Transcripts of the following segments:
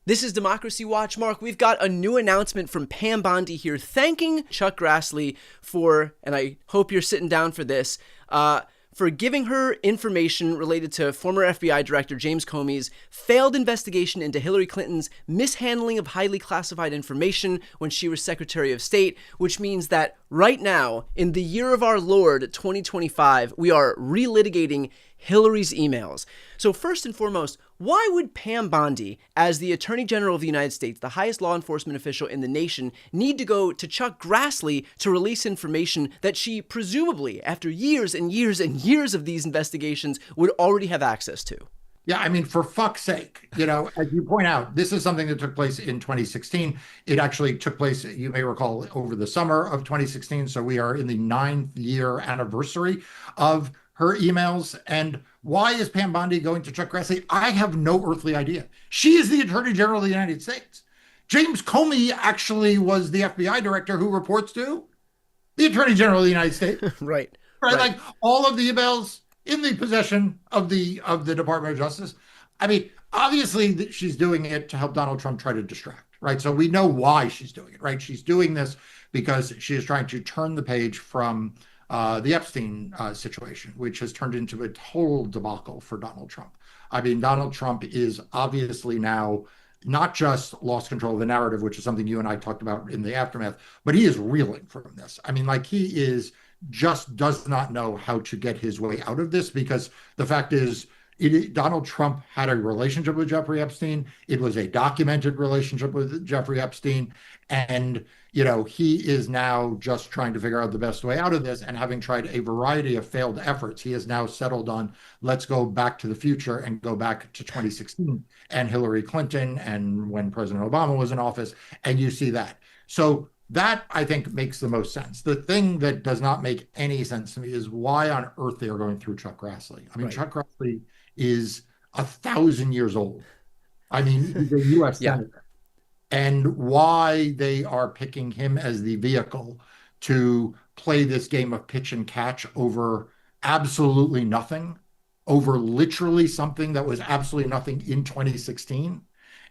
This is Democracy Watch. Mark, we've got a new announcement from Pam Bondi here thanking Chuck Grassley for, and I hope you're sitting down for this, for giving her information related to former FBI Director James Comey's failed investigation into Hillary Clinton's mishandling of highly classified information when she was Secretary of State, which means that right now, in the year of our Lord, 2025, we are relitigating Hillary's emails. So first and foremost, why would Pam Bondi, as the Attorney General of the United States, the highest law enforcement official in the nation, need to go to Chuck Grassley to release information that she presumably, after years and years and years of these investigations, would already have access to? Yeah, I mean, for fuck's sake, as you point out, this is something that took place in 2016. It actually took place, you may recall, over the summer of 2016. So we are in the 9th year anniversary of her emails. And why is Pam Bondi going to Chuck Grassley? I have no earthly idea. She is the Attorney General of the United States. James Comey actually was the FBI director who reports to the Attorney General of the United States. Right. Like all of the emails in the possession of the Department of Justice. I mean, obviously she's doing it to help Donald Trump try to distract, right? So we know why she's doing it, right? She's doing this because she is trying to turn the page from the Epstein situation, which has turned into a total debacle for Donald Trump. I mean, Donald Trump is obviously now not just lost control of the narrative, which is something you and I talked about in the aftermath, but he is reeling from this. I mean, like just does not know how to get his way out of this, because the fact is, Donald Trump had a relationship with Jeffrey Epstein. It was a documented relationship with Jeffrey Epstein. And, he is now just trying to figure out the best way out of this. And having tried a variety of failed efforts, he has now settled on, let's go back to the future and go back to 2016 and Hillary Clinton and when President Obama was in office. And you see that. So that, I think, makes the most sense. The thing that does not make any sense to me is why on earth they are going through Chuck Grassley. I mean, right. Chuck Grassley is 1,000 years old. I mean, he's a U.S. senator. And why they are picking him as the vehicle to play this game of pitch and catch over absolutely nothing, over literally something that was absolutely nothing in 2016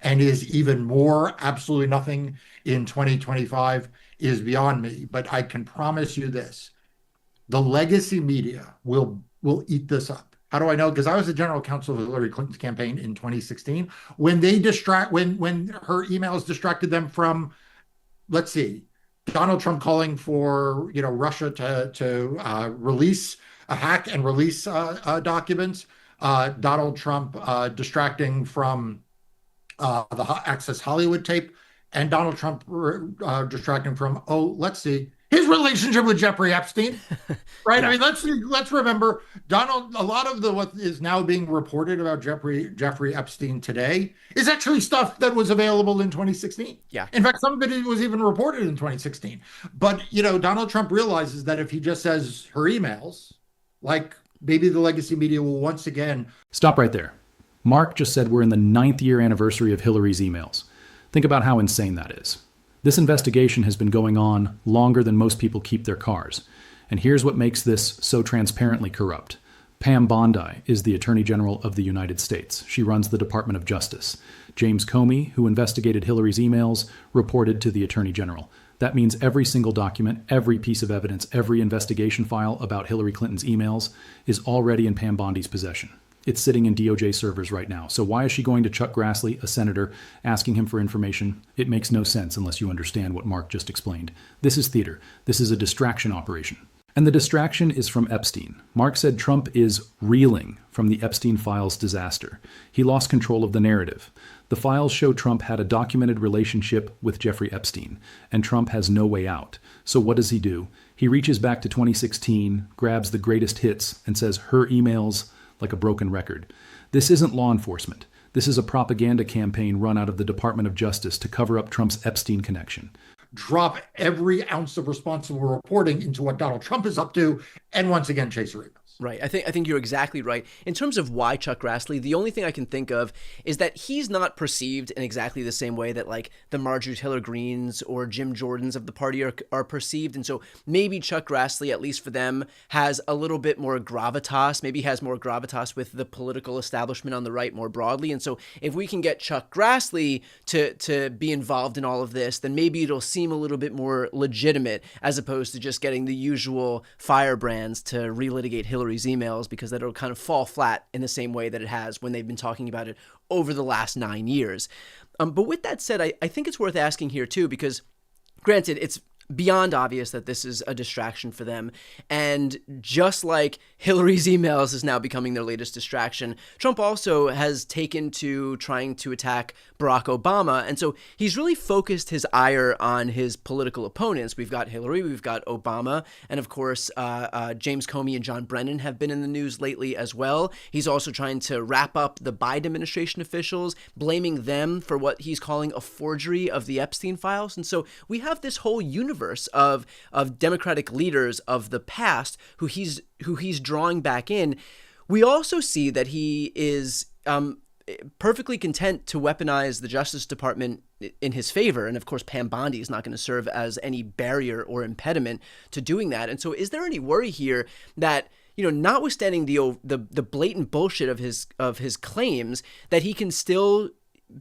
and is even more absolutely nothing in 2025 is beyond me. But I can promise you this, the legacy media will eat this up. How do I know? Because I was the general counsel of Hillary Clinton's campaign in 2016. When her emails distracted them from, let's see, Donald Trump calling for Russia to release a hack and release documents, Donald Trump distracting from the Access Hollywood tape, and Donald Trump distracting from, let's see, his relationship with Jeffrey Epstein, right? Yeah. I mean, let's remember, Donald, a lot of what is now being reported about Jeffrey Epstein today is actually stuff that was available in 2016. Yeah. In fact, some of it was even reported in 2016. But, Donald Trump realizes that if he just says her emails, like maybe the legacy media will once again. Stop right there. Mark just said we're in the 9th year anniversary of Hillary's emails. Think about how insane that is. This investigation has been going on longer than most people keep their cars. And here's what makes this so transparently corrupt. Pam Bondi is the Attorney General of the United States. She runs the Department of Justice. James Comey, who investigated Hillary's emails, reported to the Attorney General. That means every single document, every piece of evidence, every investigation file about Hillary Clinton's emails is already in Pam Bondi's possession. It's sitting in DOJ servers right now. So why is she going to Chuck Grassley, a senator, asking him for information? It makes no sense unless you understand what Mark just explained. This is theater. This is a distraction operation. And the distraction is from Epstein. Mark said Trump is reeling from the Epstein files disaster. He lost control of the narrative. The files show Trump had a documented relationship with Jeffrey Epstein, and Trump has no way out. So what does he do? He reaches back to 2016, grabs the greatest hits, and says her emails like a broken record. This isn't law enforcement. This is a propaganda campaign run out of the Department of Justice to cover up Trump's Epstein connection. Drop every ounce of responsible reporting into what Donald Trump is up to, and once again, chase her emails. Right. I think you're exactly right. In terms of why Chuck Grassley, the only thing I can think of is that he's not perceived in exactly the same way that like the Marjorie Taylor Greens or Jim Jordans of the party are perceived. And so maybe Chuck Grassley, at least for them, has a little bit more gravitas, maybe has more gravitas with the political establishment on the right more broadly. And so if we can get Chuck Grassley to be involved in all of this, then maybe it'll seem a little bit more legitimate as opposed to just getting the usual firebrands to relitigate Hillary's emails, because that'll kind of fall flat in the same way that it has when they've been talking about it over the last 9 years. But with that said, I think it's worth asking here too, because granted, it's beyond obvious that this is a distraction for them. And just like Hillary's emails is now becoming their latest distraction, Trump also has taken to trying to attack Barack Obama. And so he's really focused his ire on his political opponents. We've got Hillary, we've got Obama, and of course, James Comey and John Brennan have been in the news lately as well. He's also trying to wrap up the Biden administration officials, blaming them for what he's calling a forgery of the Epstein files. And so we have this whole universe of Democratic leaders of the past who he's drawing back in. We also see that he is perfectly content to weaponize the Justice Department in his favor. And of course, Pam Bondi is not going to serve as any barrier or impediment to doing that. And so is there any worry here that, notwithstanding the blatant bullshit of his claims, that he can still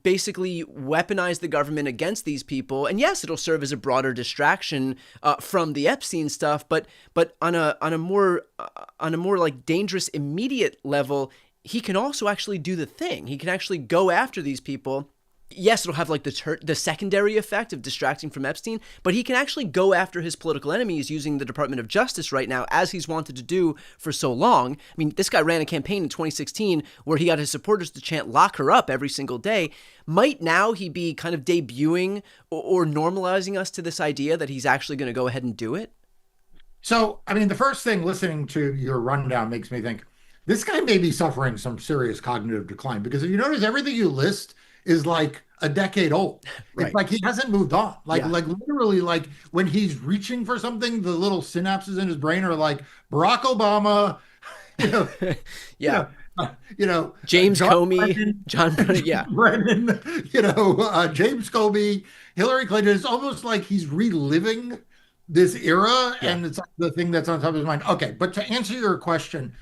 basically weaponize the government against these people? And yes, it'll serve as a broader distraction from the Epstein stuff, but on a more like dangerous immediate level, he can also actually do the thing. He can actually go after these people. Yes, it'll have like the secondary effect of distracting from Epstein, but he can actually go after his political enemies using the Department of Justice right now, as he's wanted to do for so long. I mean, this guy ran a campaign in 2016 where he got his supporters to chant "lock her up" every single day. Might now he be kind of debuting or normalizing us to this idea that he's actually going to go ahead and do it? So, I mean, the first thing listening to your rundown makes me think this guy may be suffering some serious cognitive decline, because if you notice, everything you list is like a decade old. Right. It's like he hasn't moved on. Like literally, like when he's reaching for something, the little synapses in his brain are like Barack Obama, James Comey, Brennan, John Brennan, Brennan, James Comey, Hillary Clinton. It's almost like he's reliving this era, and it's the thing that's on top of his mind. Okay, but to answer your question,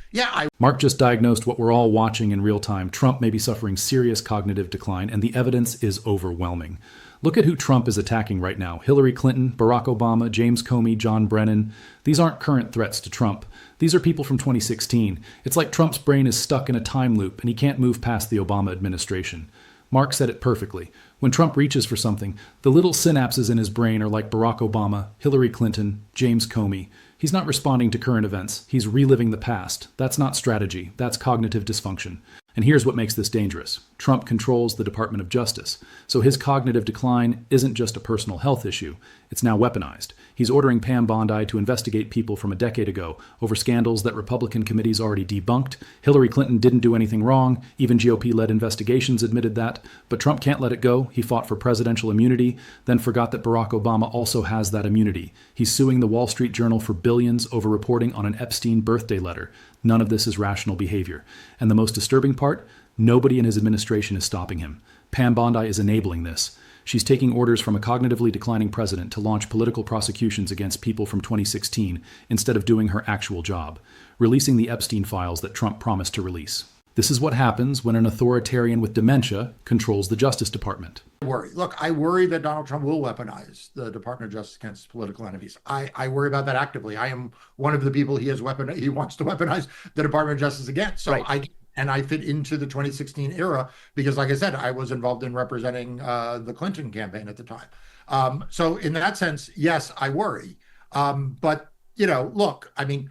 Mark just diagnosed what we're all watching in real time. Trump may be suffering serious cognitive decline, and the evidence is overwhelming. Look at who Trump is attacking right now. Hillary Clinton, Barack Obama, James Comey, John Brennan. These aren't current threats to Trump. These are people from 2016. It's like Trump's brain is stuck in a time loop, and he can't move past the Obama administration. Mark said it perfectly. When Trump reaches for something, the little synapses in his brain are like Barack Obama, Hillary Clinton, James Comey. He's not responding to current events. He's reliving the past. That's not strategy. That's cognitive dysfunction. And here's what makes this dangerous. Trump controls the Department of Justice. So his cognitive decline isn't just a personal health issue. It's now weaponized. He's ordering Pam Bondi to investigate people from a decade ago over scandals that Republican committees already debunked. Hillary Clinton didn't do anything wrong. Even GOP-led investigations admitted that. But Trump can't let it go. He fought for presidential immunity, then forgot that Barack Obama also has that immunity. He's suing the Wall Street Journal for billions over reporting on an Epstein birthday letter. None of this is rational behavior. And the most disturbing part, nobody in his administration is stopping him. Pam Bondi is enabling this. She's taking orders from a cognitively declining president to launch political prosecutions against people from 2016 instead of doing her actual job, releasing the Epstein files that Trump promised to release. This is what happens when an authoritarian with dementia controls the Justice Department. I worry that Donald Trump will weaponize the Department of Justice against political enemies. I worry about that actively. I am one of the people he wants to weaponize the Department of Justice against. So right. I fit into the 2016 era because, like I said, I was involved in representing the Clinton campaign at the time. So in that sense, yes, I worry. But, look, I mean,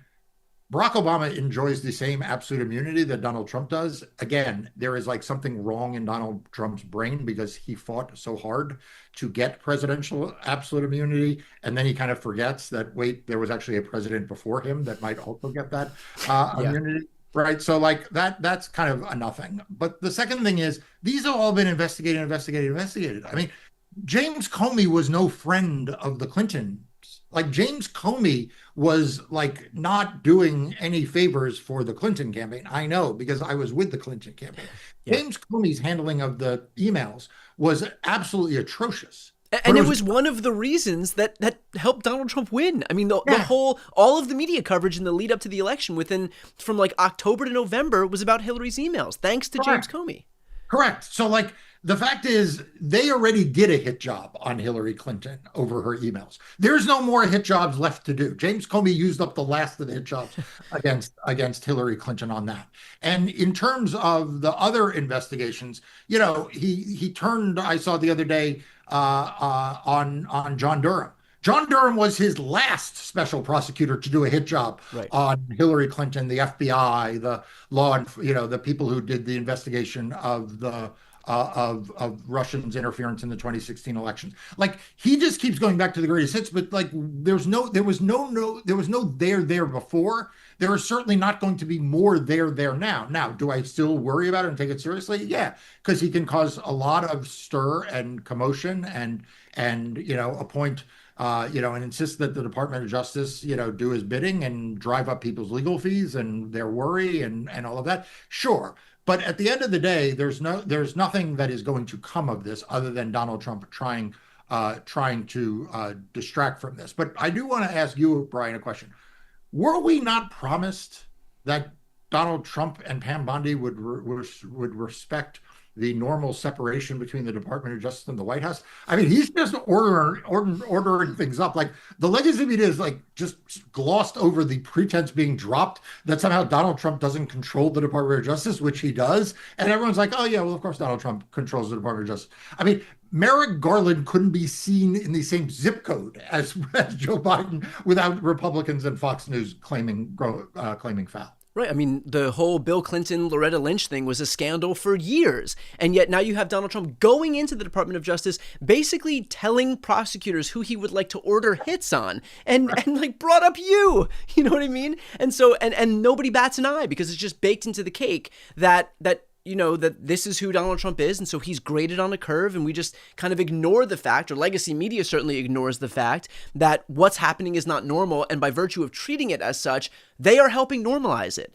Barack Obama enjoys the same absolute immunity that Donald Trump does. Again, there is like something wrong in Donald Trump's brain because he fought so hard to get presidential absolute immunity. And then he kind of forgets that, wait, there was actually a president before him that might also get that immunity. Right. So like that's kind of a nothing. But the second thing is these have all been investigated. I mean, James Comey was no friend of the Clinton Like James Comey was like not doing any favors for the Clinton campaign. I know because I was with the Clinton campaign. Yeah. James Comey's handling of the emails was absolutely atrocious. And it was one of the reasons that helped Donald Trump win. I mean, the whole, all of the media coverage in the lead up to the election from like October to November was about Hillary's emails, thanks to James Comey. Correct. So like the fact is they already did a hit job on Hillary Clinton over her emails. There's no more hit jobs left to do. James Comey used up the last of the hit jobs against Hillary Clinton on that. And in terms of the other investigations, you know, he turned, I saw the other day, on John Durham. John Durham was his last special prosecutor to do a hit job on Hillary Clinton, the FBI, the law, you know, the people who did the investigation of the of Russians' interference in the 2016 elections. Like he just keeps going back to the greatest hits, but like there was no there before. There is certainly not going to be more there now. Now, do I still worry about it and take it seriously? Yeah, because he can cause a lot of stir and commotion and you know appoint you know and insist that the Department of Justice you know do his bidding and drive up people's legal fees and their worry and all of that. Sure. But at the end of the day, there's nothing that is going to come of this other than Donald Trump trying to distract from this. But I do want to ask you, Brian, a question. Were we not promised that Donald Trump and Pam Bondi would respect the normal separation between the Department of Justice and the White House? I mean, he's just ordering things up. Like the legacy media is like just glossed over the pretense being dropped that somehow Donald Trump doesn't control the Department of Justice, which he does. And everyone's like, oh yeah, well, of course Donald Trump controls the Department of Justice. I mean, Merrick Garland couldn't be seen in the same zip code as Joe Biden without Republicans and Fox News claiming foul. Right. I mean, the whole Bill Clinton, Loretta Lynch thing was a scandal for years. And yet now you have Donald Trump going into the Department of Justice, basically telling prosecutors who he would like to order hits on and like brought up you know what I mean? And so, and nobody bats an eye because it's just baked into the cake that you know, that this is who Donald Trump is. And so he's graded on a curve and we just kind of ignore the fact, or legacy media certainly ignores the fact that what's happening is not normal. And by virtue of treating it as such, they are helping normalize it.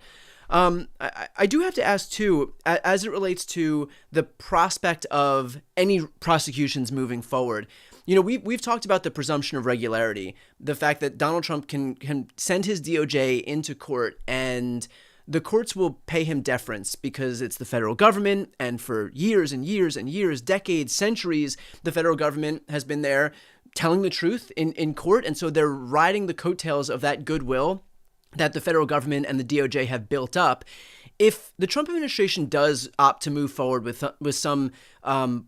I do have to ask too, as it relates to the prospect of any prosecutions moving forward, you know, we've talked about the presumption of regularity, the fact that Donald Trump can send his DOJ into court and the courts will pay him deference because it's the federal government. And for years and years and years, decades, centuries, the federal government has been there telling the truth in court. And so they're riding the coattails of that goodwill that the federal government and the DOJ have built up. If the Trump administration does opt to move forward with some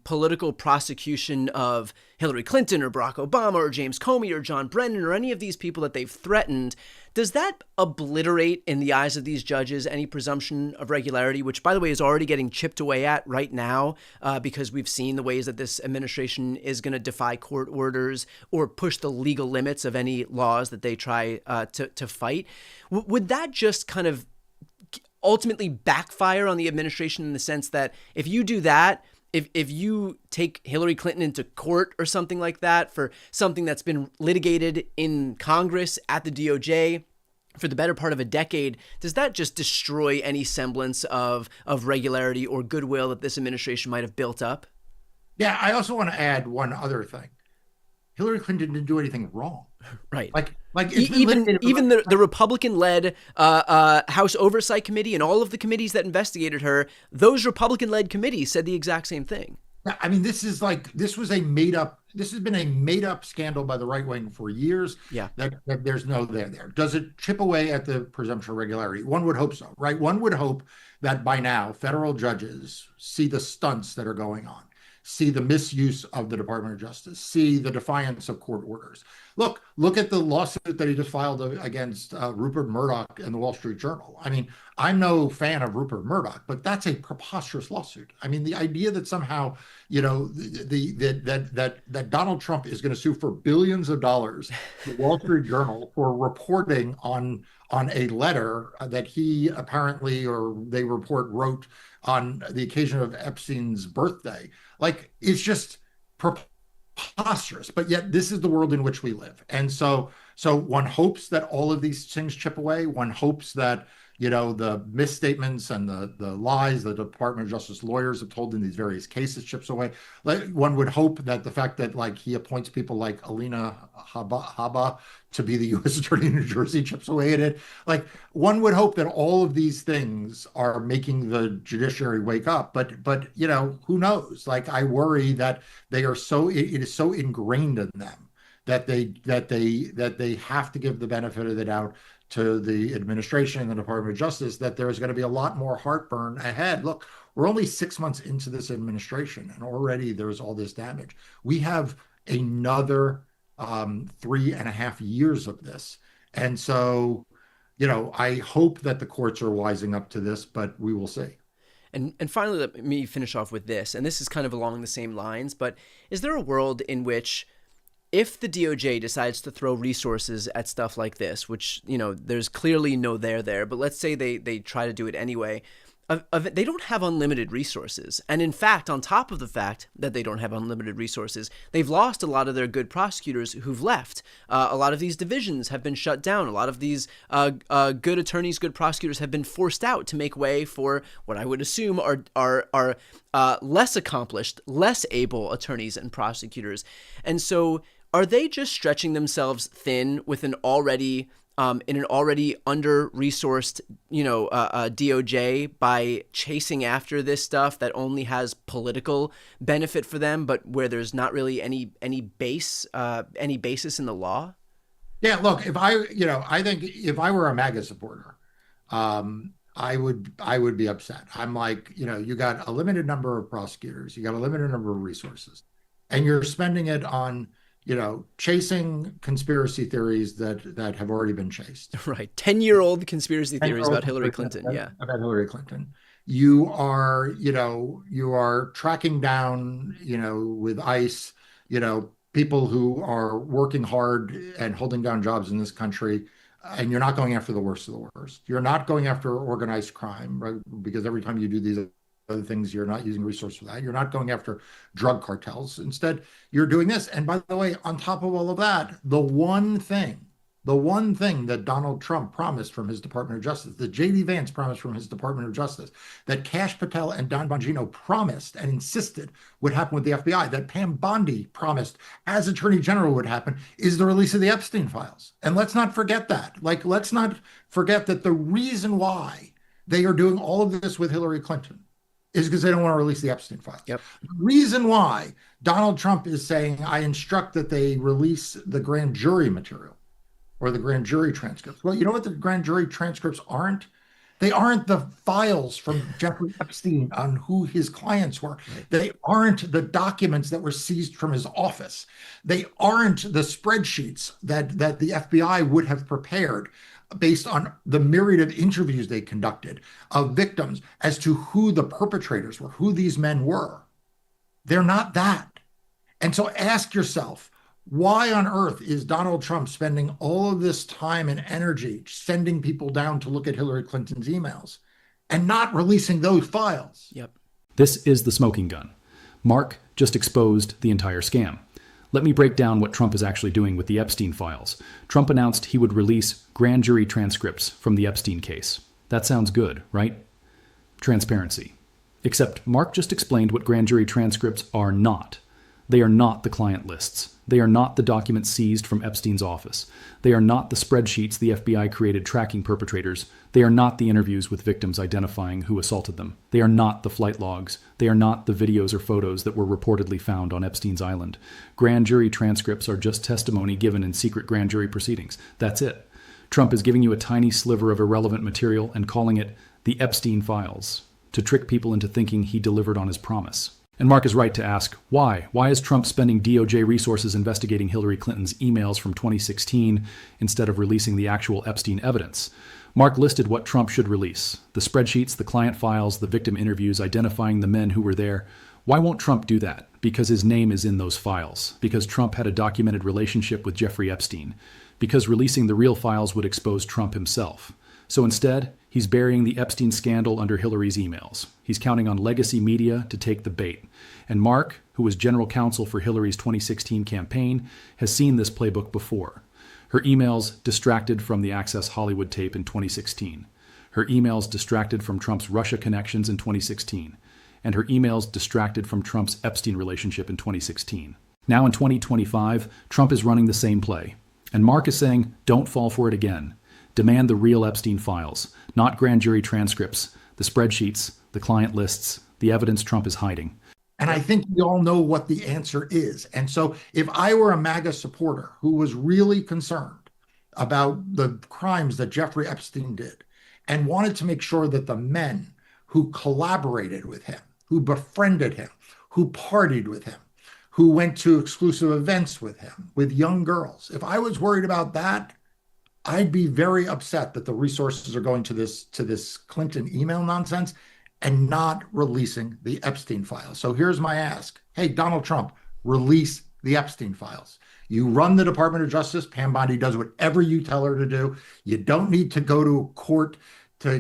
political prosecution of Hillary Clinton or Barack Obama or James Comey or John Brennan or any of these people that they've threatened, does that obliterate in the eyes of these judges any presumption of regularity, which, by the way, is already getting chipped away at right now because we've seen the ways that this administration is going to defy court orders or push the legal limits of any laws that they try to fight? Would that just kind of ultimately backfire on the administration in the sense that if you do that, if you take Hillary Clinton into court or something like that for something that's been litigated in Congress at the DOJ for the better part of a decade, does that just destroy any semblance of regularity or goodwill that this administration might have built up? Yeah, I also want to add one other thing. Hillary Clinton didn't do anything wrong. Right. Like even the Republican-led House Oversight Committee and all of the committees that investigated her, those Republican-led committees said the exact same thing. I mean, this has been a made up scandal by the right wing for years. Yeah. That there's no there. Does it chip away at the presumption of regularity? One would hope so, right? One would hope that by now federal judges see the stunts that are going on, see the misuse of the Department of Justice, see the defiance of court orders. Look at the lawsuit that he just filed against Rupert Murdoch and the Wall Street Journal. I mean, I'm no fan of Rupert Murdoch, but that's a preposterous lawsuit. I mean, the idea that somehow, you know, that Donald Trump is going to sue for billions of dollars the Wall Street Journal for reporting on a letter that he apparently, or they report, wrote on the occasion of Epstein's birthday. Like, it's just preposterous preposterous, but yet this is the world in which we live. And so one hopes that all of these things chip away. One hopes that, the misstatements and the lies the Department of Justice lawyers have told in these various cases chips away. Like, one would hope that the fact that, like, he appoints people like Alina Habba to be the U.S. Attorney in New Jersey chips away at it. Like, one would hope that all of these things are making the judiciary wake up. But who knows? Like, I worry that it is so ingrained in them that they have to give the benefit of the doubt to the administration and the Department of Justice, that there's going to be a lot more heartburn ahead. Look, we're only 6 months into this administration, and already there's all this damage. We have another 3.5 years of this. And so, I hope that the courts are wising up to this, but we will see. And finally, let me finish off with this, and this is kind of along the same lines, but is there a world in which, if the DOJ decides to throw resources at stuff like this, which, there's clearly no there, but let's say they try to do it anyway, they don't have unlimited resources. And in fact, on top of the fact that they don't have unlimited resources, they've lost a lot of their good prosecutors who've left. A lot of these divisions have been shut down. A lot of these good attorneys, good prosecutors have been forced out to make way for what I would assume are less accomplished, less able attorneys and prosecutors. And so are they just stretching themselves thin with an already under-resourced, DOJ by chasing after this stuff that only has political benefit for them, but where there's not really any basis in the law? Yeah, look, I think if I were a MAGA supporter, I would be upset. I'm like, you got a limited number of prosecutors, you got a limited number of resources, and you're spending it on chasing conspiracy theories that have already been chased. Right. 10-year-old conspiracy theories about Hillary Clinton. Yeah. About Hillary Clinton. You are tracking down, with ICE, people who are working hard and holding down jobs in this country. And you're not going after the worst of the worst. You're not going after organized crime, right? Because every time you do these other things, you're not using resources for that. You're not going after drug cartels. Instead, you're doing this. And by the way, on top of all of that, the one thing that Donald Trump promised from his Department of Justice, that J.D. Vance promised from his Department of Justice, that Kash Patel and Don Bongino promised and insisted would happen with the FBI, that Pam Bondi promised as Attorney General would happen, is the release of the Epstein files. And let's not forget that. Like, let's not forget that the reason why they are doing all of this with Hillary Clinton is because they don't want to release the Epstein files. Yep. The reason why Donald Trump is saying, I instruct that they release the grand jury material or the grand jury transcripts. Well, you know what the grand jury transcripts aren't? They aren't the files from Jeffrey Epstein on who his clients were. They aren't the documents that were seized from his office. They aren't the spreadsheets that the FBI would have prepared based on the myriad of interviews they conducted of victims as to who the perpetrators were, who these men were. They're not that. And so ask yourself, why on earth is Donald Trump spending all of this time and energy sending people down to look at Hillary Clinton's emails and not releasing those files? Yep. This is the smoking gun. Mark just exposed the entire scam. Let me break down what Trump is actually doing with the Epstein files. Trump announced he would release grand jury transcripts from the Epstein case. That sounds good, right? Transparency. Except Mark just explained what grand jury transcripts are not. They are not the client lists. They are not the documents seized from Epstein's office. They are not the spreadsheets the FBI created tracking perpetrators. They are not the interviews with victims identifying who assaulted them. They are not the flight logs. They are not the videos or photos that were reportedly found on Epstein's island. Grand jury transcripts are just testimony given in secret grand jury proceedings. That's it. Trump is giving you a tiny sliver of irrelevant material and calling it the Epstein files to trick people into thinking he delivered on his promise. And Mark is right to ask, why? Why is Trump spending DOJ resources investigating Hillary Clinton's emails from 2016 instead of releasing the actual Epstein evidence? Mark listed what Trump should release: the spreadsheets, the client files, the victim interviews identifying the men who were there. Why won't Trump do that? Because his name is in those files. Because Trump had a documented relationship with Jeffrey Epstein. Because releasing the real files would expose Trump himself. So instead, he's burying the Epstein scandal under Hillary's emails. He's counting on legacy media to take the bait. And Mark, who was general counsel for Hillary's 2016 campaign, has seen this playbook before. Her emails distracted from the Access Hollywood tape in 2016. Her emails distracted from Trump's Russia connections in 2016. And her emails distracted from Trump's Epstein relationship in 2016. Now in 2025, Trump is running the same play. And Mark is saying, don't fall for it again. Demand the real Epstein files, not grand jury transcripts, the spreadsheets, the client lists, the evidence Trump is hiding. And I think we all know what the answer is. And so if I were a MAGA supporter who was really concerned about the crimes that Jeffrey Epstein did and wanted to make sure that the men who collaborated with him, who befriended him, who partied with him, who went to exclusive events with him, with young girls, if I was worried about that, I'd be very upset that the resources are going to this Clinton email nonsense and not releasing the Epstein files. So here's my ask. Hey, Donald Trump, release the Epstein files. You run the Department of Justice. Pam Bondi does whatever you tell her to do. You don't need to go to court to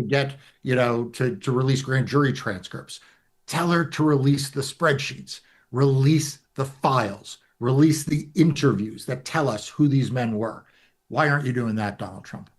get, to release grand jury transcripts. Tell her to release the spreadsheets, release the files, release the interviews that tell us who these men were. Why aren't you doing that, Donald Trump?